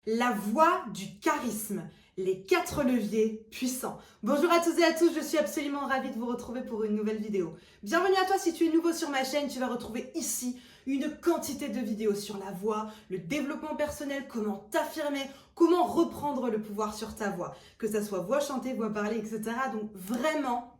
La voix du charisme, les 4 leviers puissants. Bonjour à tous et à tous, je suis absolument ravie de vous retrouver pour une nouvelle vidéo. Bienvenue à toi si tu es nouveau sur ma chaîne, tu vas retrouver ici une quantité de vidéos sur la voix, le développement personnel, comment t'affirmer, comment reprendre le pouvoir sur ta voix, que ça soit voix chantée, voix parlée, etc. Donc vraiment,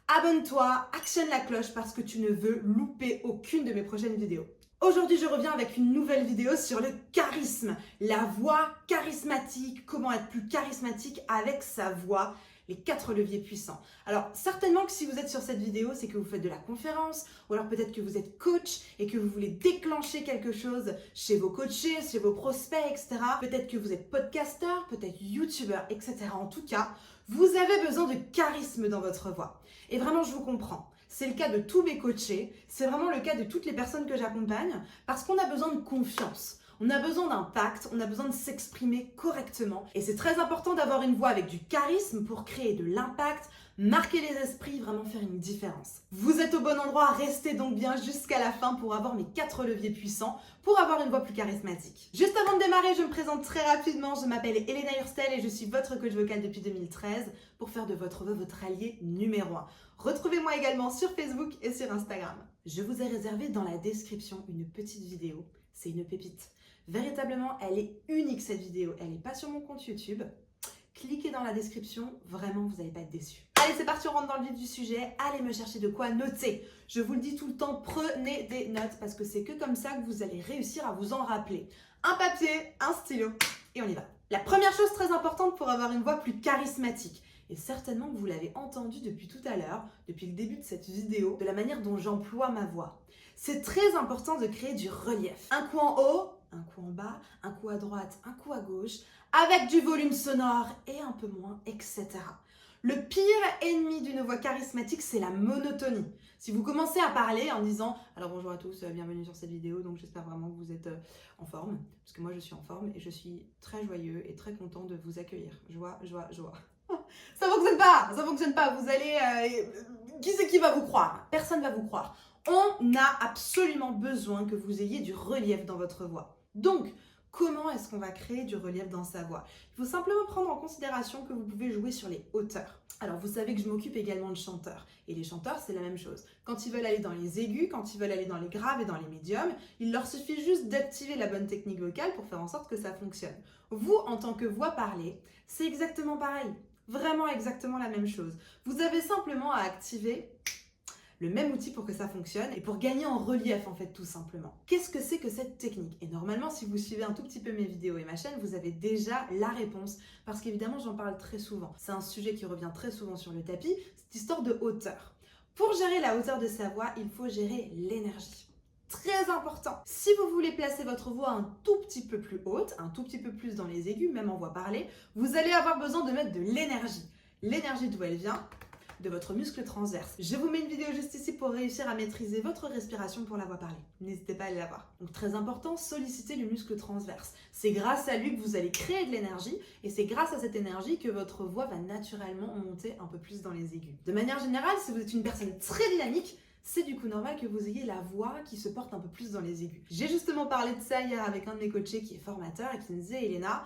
abonne-toi, actionne la cloche parce que tu ne veux louper aucune de mes prochaines vidéos. Aujourd'hui, je reviens avec une nouvelle vidéo sur le charisme, la voix charismatique, comment être plus charismatique avec sa voix, les 4 leviers puissants. Alors, certainement que si vous êtes sur cette vidéo, c'est que vous faites de la conférence, ou alors peut-être que vous êtes coach et que vous voulez déclencher quelque chose chez vos coachés, chez vos prospects, etc. Peut-être que vous êtes podcasteur, peut-être youtubeur, etc. En tout cas, vous avez besoin de charisme dans votre voix. Et vraiment, je vous comprends. C'est le cas de tous mes coachés, c'est vraiment le cas de toutes les personnes que j'accompagne parce qu'on a besoin de confiance, on a besoin d'impact, on a besoin de s'exprimer correctement et c'est très important d'avoir une voix avec du charisme pour créer de l'impact, marquer les esprits, vraiment faire une différence. Vous êtes au bon endroit, restez donc bien jusqu'à la fin pour avoir mes 4 leviers puissants pour avoir une voix plus charismatique. Juste avant de démarrer, je me présente très rapidement, je m'appelle Elena Hurstel et je suis votre coach vocal depuis 2013 pour faire de votre voix votre allié numéro 1. Retrouvez-moi également sur Facebook et sur Instagram. Je vous ai réservé dans la description une petite vidéo, c'est une pépite. Véritablement, elle est unique cette vidéo, elle n'est pas sur mon compte YouTube. Cliquez dans la description, vraiment vous n'allez pas être déçus. Allez, c'est parti, on rentre dans le vif du sujet. Allez me chercher de quoi noter. Je vous le dis tout le temps, prenez des notes parce que c'est que comme ça que vous allez réussir à vous en rappeler. Un papier, un stylo et on y va. La première chose très importante pour avoir une voix plus charismatique, et certainement que vous l'avez entendu depuis tout à l'heure, depuis le début de cette vidéo, de la manière dont j'emploie ma voix. C'est très important de créer du relief. Un coup en haut, un coup en bas, un coup à droite, un coup à gauche, avec du volume sonore et un peu moins, etc. Le pire ennemi d'une voix charismatique, c'est la monotonie. Si vous commencez à parler en disant « Alors bonjour à tous, bienvenue sur cette vidéo, donc j'espère vraiment que vous êtes en forme. » Parce que moi je suis en forme et je suis très joyeux et très content de vous accueillir. Joie, joie, joie. Ça fonctionne pas, vous allez... qui c'est qui va vous croire? Personne va vous croire. On a absolument besoin que vous ayez du relief dans votre voix. Donc, comment est-ce qu'on va créer du relief dans sa voix? Il faut simplement prendre en considération que vous pouvez jouer sur les hauteurs. Alors, vous savez que je m'occupe également de chanteurs. Et les chanteurs, c'est la même chose. Quand ils veulent aller dans les aigus, quand ils veulent aller dans les graves et dans les médiums, il leur suffit juste d'activer la bonne technique vocale pour faire en sorte que ça fonctionne. Vous, en tant que voix parlée, c'est exactement pareil. Vraiment exactement la même chose. Vous avez simplement à activer le même outil pour que ça fonctionne et pour gagner en relief en fait tout simplement. Qu'est-ce que c'est que cette technique? Et normalement si vous suivez un tout petit peu mes vidéos et ma chaîne, vous avez déjà la réponse parce qu'évidemment j'en parle très souvent. C'est un sujet qui revient très souvent sur le tapis, cette histoire de hauteur. Pour gérer la hauteur de sa voix, il faut gérer l'énergie. Très important. Si vous voulez placer votre voix un tout petit peu plus haute, un tout petit peu plus dans les aigus, même en voix parlée, vous allez avoir besoin de mettre de l'énergie. L'énergie d'où elle vient? De votre muscle transverse. Je vous mets une vidéo juste ici pour réussir à maîtriser votre respiration pour la voix parlée. N'hésitez pas à aller la voir. Donc très important, sollicitez le muscle transverse. C'est grâce à lui que vous allez créer de l'énergie et c'est grâce à cette énergie que votre voix va naturellement monter un peu plus dans les aigus. De manière générale, si vous êtes une personne très dynamique, c'est du coup normal que vous ayez la voix qui se porte un peu plus dans les aigus. J'ai justement parlé de ça hier avec un de mes coachés qui est formateur et qui me disait « Elena,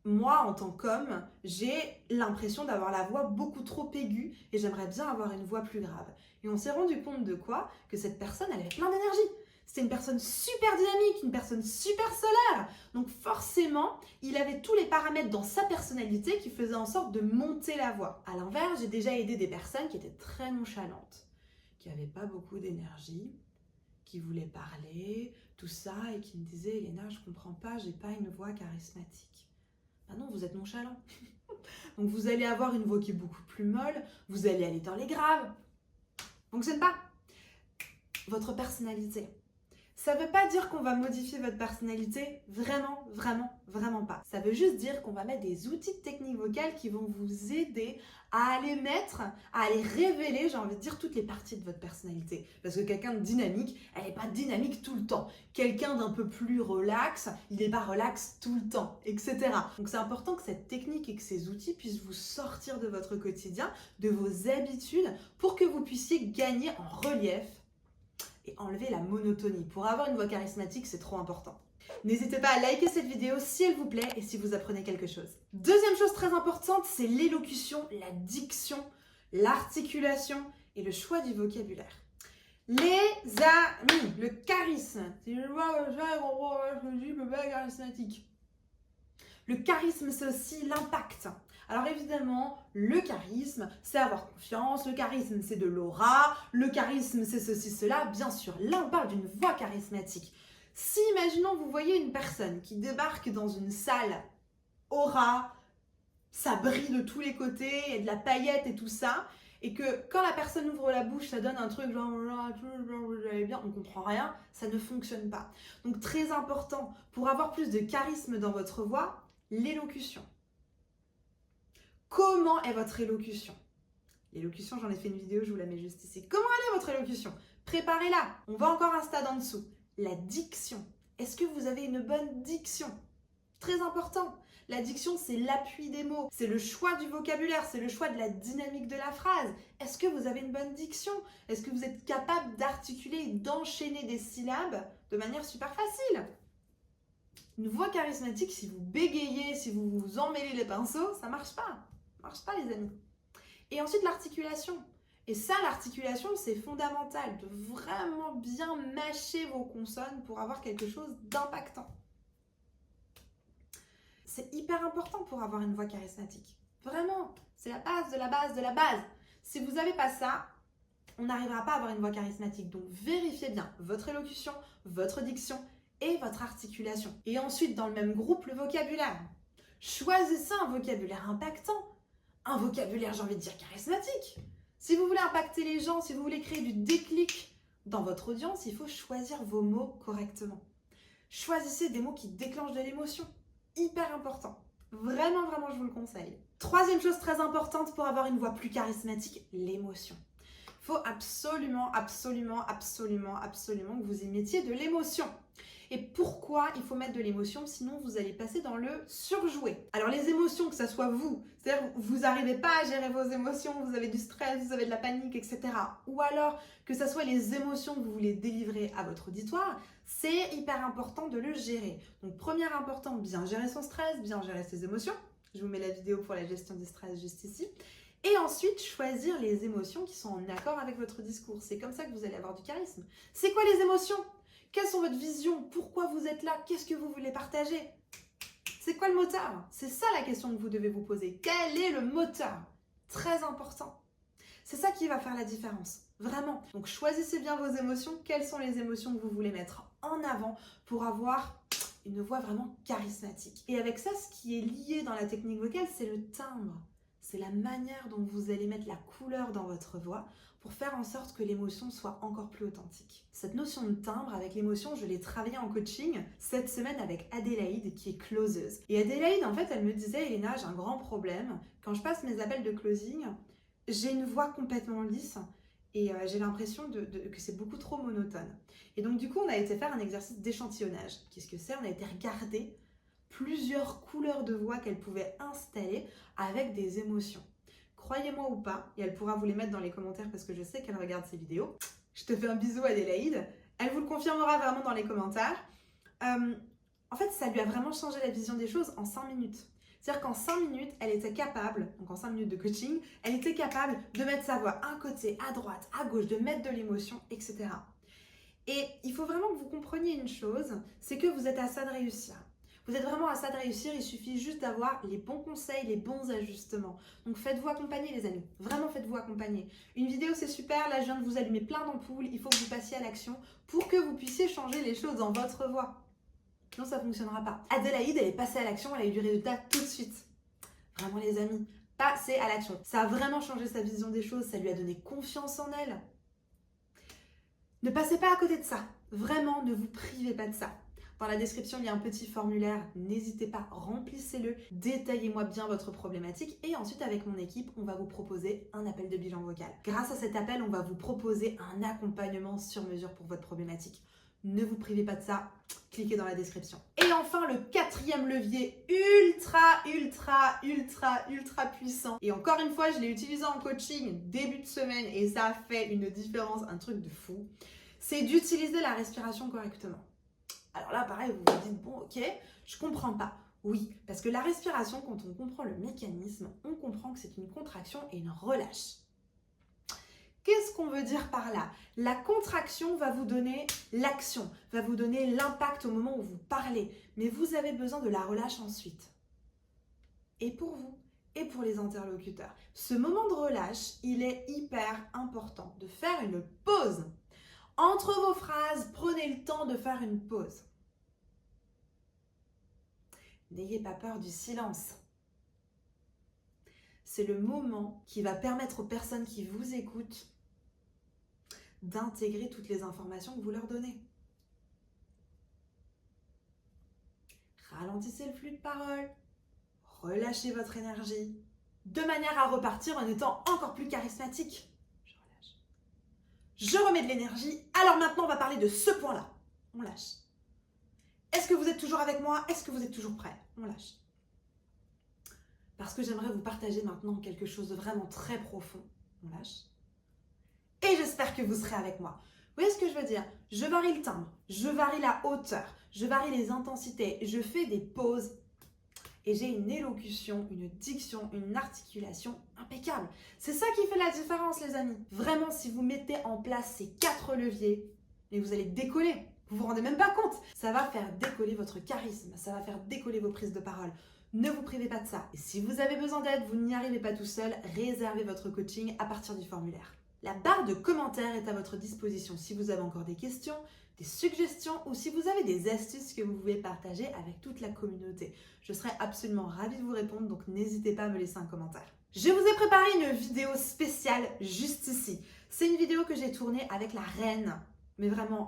moi, en tant qu'homme, j'ai l'impression d'avoir la voix beaucoup trop aiguë et j'aimerais bien avoir une voix plus grave. » Et on s'est rendu compte de quoi? Que cette personne, elle avait plein d'énergie. C'était une personne super dynamique, une personne super solaire. Donc forcément, il avait tous les paramètres dans sa personnalité qui faisaient en sorte de monter la voix. À l'inverse, j'ai déjà aidé des personnes qui étaient très nonchalantes, qui n'avaient pas beaucoup d'énergie, qui voulaient parler, tout ça, et qui me disaient « Elena, je comprends pas, j'ai pas une voix charismatique. » Ah non, vous êtes nonchalant. Donc vous allez avoir une voix qui est beaucoup plus molle, vous allez aller dans les graves. Fonctionne pas. Votre personnalité. Ça veut pas dire qu'on va modifier votre personnalité, vraiment, vraiment, vraiment pas. Ça veut juste dire qu'on va mettre des outils de technique vocale qui vont vous aider à aller mettre, à aller révéler, j'ai envie de dire, toutes les parties de votre personnalité. Parce que quelqu'un de dynamique, elle n'est pas dynamique tout le temps. Quelqu'un d'un peu plus relax, il n'est pas relax tout le temps, etc. Donc c'est important que cette technique et que ces outils puissent vous sortir de votre quotidien, de vos habitudes, pour que vous puissiez gagner en relief et enlever la monotonie. Pour avoir une voix charismatique, c'est trop important. N'hésitez pas à liker cette vidéo si elle vous plaît et si vous apprenez quelque chose. Deuxième chose très importante, c'est l'élocution, la diction, l'articulation et le choix du vocabulaire. Les amis, le charisme. Charismatique. Le charisme, c'est aussi l'impact. Alors évidemment, le charisme, c'est avoir confiance, le charisme, c'est de l'aura, le charisme, c'est ceci, cela. Bien sûr, là, on parle d'une voix charismatique. Si, imaginons, vous voyez une personne qui débarque dans une salle aura, ça brille de tous les côtés, il y a de la paillette et tout ça, et que quand la personne ouvre la bouche, ça donne un truc genre vous allez bien, on ne comprend rien, ça ne fonctionne pas. Donc très important, pour avoir plus de charisme dans votre voix, l'élocution. Comment est votre élocution? L'élocution, j'en ai fait une vidéo, je vous la mets juste ici. Comment elle est votre élocution? Préparez-la. On va encore un stade en dessous. La diction. Est-ce que vous avez une bonne diction? Très important. La diction, c'est l'appui des mots, c'est le choix du vocabulaire, c'est le choix de la dynamique de la phrase. Est-ce que vous avez une bonne diction? Est-ce que vous êtes capable d'articuler et d'enchaîner des syllabes de manière super facile? Une voix charismatique, si vous bégayez, si vous vous emmêlez les pinceaux, ça marche pas. Ça marche pas, les amis. Et ensuite, l'articulation. Et ça, l'articulation, c'est fondamental, de vraiment bien mâcher vos consonnes pour avoir quelque chose d'impactant. C'est hyper important pour avoir une voix charismatique. Vraiment, c'est la base de la base de la base. Si vous n'avez pas ça, on n'arrivera pas à avoir une voix charismatique. Donc, vérifiez bien votre élocution, votre diction et votre articulation. Et ensuite, dans le même groupe, le vocabulaire. Choisissez un vocabulaire impactant. Un vocabulaire, j'ai envie de dire, charismatique. Si vous voulez impacter les gens, si vous voulez créer du déclic dans votre audience, il faut choisir vos mots correctement. Choisissez des mots qui déclenchent de l'émotion. Hyper important. Vraiment, vraiment, je vous le conseille. Troisième chose très importante pour avoir une voix plus charismatique, l'émotion. Il faut absolument, absolument, absolument, absolument que vous y mettiez de l'émotion. Et pourquoi il faut mettre de l'émotion? Sinon, vous allez passer dans le surjoué. Alors, les émotions, que ce soit vous, c'est-à-dire vous n'arrivez pas à gérer vos émotions, vous avez du stress, vous avez de la panique, etc. Ou alors que ce soit les émotions que vous voulez délivrer à votre auditoire, c'est hyper important de le gérer. Donc, premier important, bien gérer son stress, bien gérer ses émotions. Je vous mets la vidéo pour la gestion du stress juste ici. Et ensuite, choisir les émotions qui sont en accord avec votre discours. C'est comme ça que vous allez avoir du charisme. C'est quoi les émotions? Quelles sont votre vision? Pourquoi vous êtes là? Qu'est-ce que vous voulez partager? C'est quoi le moteur? C'est ça la question que vous devez vous poser. Quel est le moteur? Très important. C'est ça qui va faire la différence. Vraiment. Donc, choisissez bien vos émotions. Quelles sont les émotions que vous voulez mettre en avant pour avoir une voix vraiment charismatique? Et avec ça, ce qui est lié dans la technique vocale, c'est le timbre. C'est la manière dont vous allez mettre la couleur dans votre voix pour faire en sorte que l'émotion soit encore plus authentique. Cette notion de timbre avec l'émotion, je l'ai travaillée en coaching cette semaine avec Adélaïde qui est closeuse. Et Adélaïde, en fait, elle me disait, Elena, j'ai un grand problème. Quand je passe mes appels de closing, j'ai une voix complètement lisse et j'ai l'impression que c'est beaucoup trop monotone. Et donc, du coup, on a été faire un exercice d'échantillonnage. Qu'est-ce que c'est? On a été regarder plusieurs couleurs de voix qu'elle pouvait installer avec des émotions. Croyez-moi ou pas, et elle pourra vous les mettre dans les commentaires parce que je sais qu'elle regarde ces vidéos. Je te fais un bisou Adélaïde. Elle vous le confirmera vraiment dans les commentaires. En fait, ça lui a vraiment changé la vision des choses en 5 minutes. C'est-à-dire qu'en 5 minutes, elle était capable, donc en 5 minutes de coaching, elle était capable de mettre sa voix à un côté, à droite, à gauche, de mettre de l'émotion, etc. Et il faut vraiment que vous compreniez une chose, c'est que vous êtes à ça de réussir. Vous êtes vraiment à ça de réussir, il suffit juste d'avoir les bons conseils, les bons ajustements. Donc faites-vous accompagner les amis, vraiment faites-vous accompagner. Une vidéo c'est super, là je viens de vous allumer plein d'ampoules, il faut que vous passiez à l'action pour que vous puissiez changer les choses dans votre voix. Sinon ça ne fonctionnera pas. Adélaïde, elle est passée à l'action, elle a eu du résultat tout de suite. Vraiment les amis, passez à l'action. Ça a vraiment changé sa vision des choses, ça lui a donné confiance en elle. Ne passez pas à côté de ça, vraiment ne vous privez pas de ça. Dans la description, il y a un petit formulaire, n'hésitez pas, remplissez-le, détaillez-moi bien votre problématique et ensuite avec mon équipe, on va vous proposer un appel de bilan vocal. Grâce à cet appel, on va vous proposer un accompagnement sur mesure pour votre problématique. Ne vous privez pas de ça, cliquez dans la description. Et enfin, le quatrième levier ultra puissant. Et encore une fois, je l'ai utilisé en coaching début de semaine et ça a fait une différence, un truc de fou. C'est d'utiliser la respiration correctement. Alors là, pareil, vous vous dites, bon, ok, je comprends pas. Oui, parce que la respiration, quand on comprend le mécanisme, on comprend que c'est une contraction et une relâche. Qu'est-ce qu'on veut dire par là? La contraction va vous donner l'action, va vous donner l'impact au moment où vous parlez, mais vous avez besoin de la relâche ensuite. Et pour vous, et pour les interlocuteurs. Ce moment de relâche, il est hyper important de faire une pause. Entre vos phrases, prenez le temps de faire une pause. N'ayez pas peur du silence. C'est le moment qui va permettre aux personnes qui vous écoutent d'intégrer toutes les informations que vous leur donnez. Ralentissez le flux de parole, relâchez votre énergie, de manière à repartir en étant encore plus charismatique. Je relâche. Je remets de l'énergie, alors maintenant on va parler de ce point-là. On lâche. Est-ce que vous êtes toujours avec moi? Est-ce que vous êtes toujours prêt? On lâche. Parce que j'aimerais vous partager maintenant quelque chose de vraiment très profond. On lâche. Et j'espère que vous serez avec moi. Vous voyez ce que je veux dire? Je varie le timbre, je varie la hauteur, je varie les intensités, je fais des pauses et j'ai une élocution, une diction, une articulation impeccable. C'est ça qui fait la différence, les amis. Vraiment, si vous mettez en place ces 4 leviers, et vous allez décoller. Vous vous rendez même pas compte. Ça va faire décoller votre charisme, ça va faire décoller vos prises de parole. Ne vous privez pas de ça. Et si vous avez besoin d'aide, vous n'y arrivez pas tout seul, réservez votre coaching à partir du formulaire. La barre de commentaires est à votre disposition si vous avez encore des questions, des suggestions ou si vous avez des astuces que vous pouvez partager avec toute la communauté. Je serai absolument ravie de vous répondre, donc n'hésitez pas à me laisser un commentaire. Je vous ai préparé une vidéo spéciale juste ici. C'est une vidéo que j'ai tournée avec la reine, mais vraiment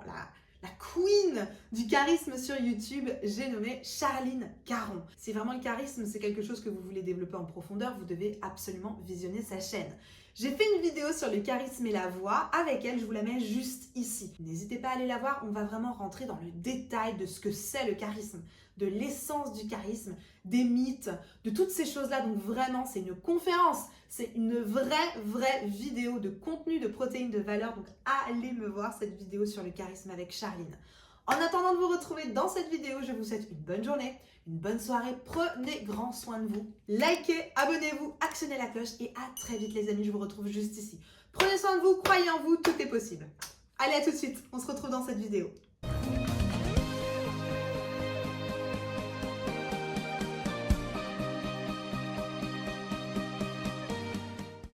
la queen du charisme sur YouTube, j'ai nommé Charline Caron. Si vraiment le charisme, c'est quelque chose que vous voulez développer en profondeur, vous devez absolument visionner sa chaîne. J'ai fait une vidéo sur le charisme et la voix, avec elle, je vous la mets juste ici. N'hésitez pas à aller la voir, on va vraiment rentrer dans le détail de ce que c'est le charisme, de l'essence du charisme, des mythes, de toutes ces choses-là. Donc vraiment, c'est une conférence, c'est une vraie vidéo de contenu, de protéines, de valeur. Donc allez me voir cette vidéo sur le charisme avec Charline. En attendant de vous retrouver dans cette vidéo, je vous souhaite une bonne journée, une bonne soirée, prenez grand soin de vous. Likez, abonnez-vous, actionnez la cloche et à très vite les amis, je vous retrouve juste ici. Prenez soin de vous, croyez en vous, tout est possible. Allez, à tout de suite, on se retrouve dans cette vidéo.